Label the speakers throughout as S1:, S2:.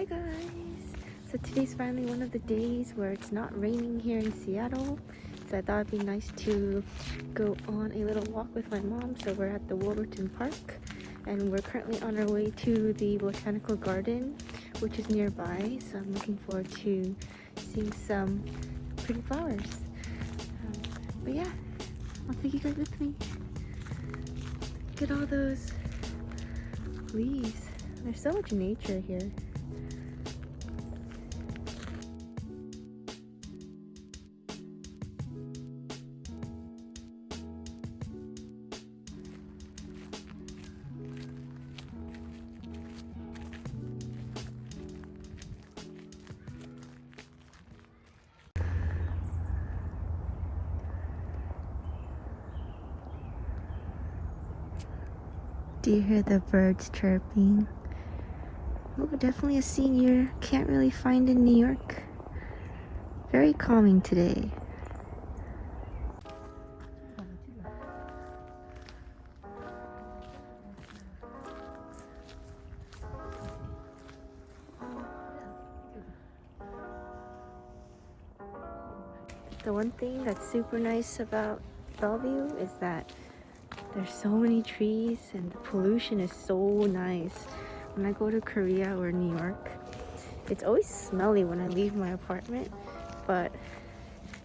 S1: Hi guys! So today's finally one of the days where it's not raining here in Seattle. So I thought it'd be nice to go on a little walk with my mom. So we're at the Wolverton Park and we're currently on our way to the botanical garden, which is nearby. So I'm looking forward to seeing some pretty flowers. But yeah, I'll take you guys with me. Look at all those leaves. There's so much nature here. Do you hear the birds chirping? Oh, definitely a scene you can't really find in New York. Very calming today. The one thing that's super nice about Bellevue is that there's so many trees and the pollution is so nice. When I go to Korea or New York, it's always smelly when I leave my apartment, but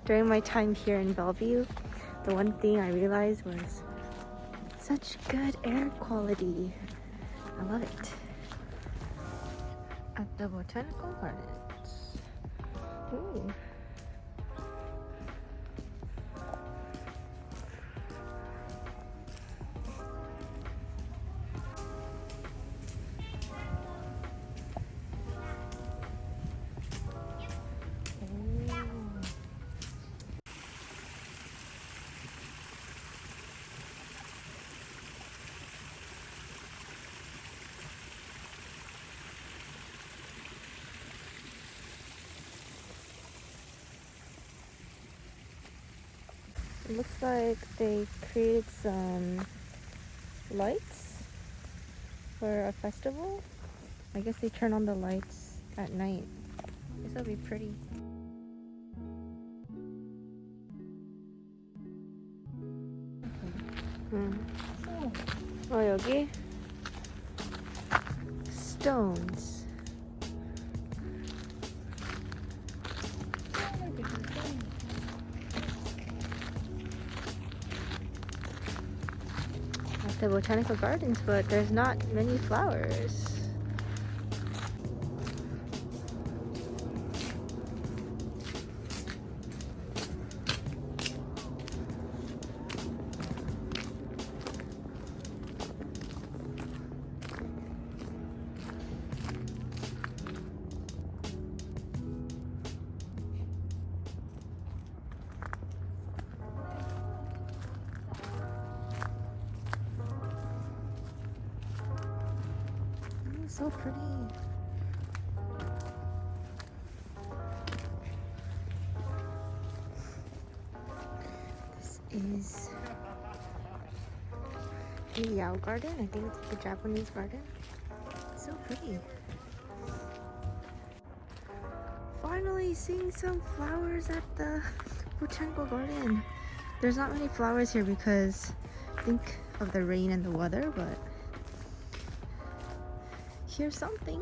S1: during my time here in Bellevue, the one thing I realized was such good air quality. I love it. At the botanical gardens. Ooh. It looks like they created some lights for a festival. I guess they turn on the lights at night. This will be pretty. Oh, 여기? Stones. The botanical gardens, but there's not many flowers. So pretty. This is the Yao garden. I think it's the Japanese garden. So pretty. Finally seeing some flowers at the botanical garden. There's not many flowers here because I think of the rain and the weather, but here's something.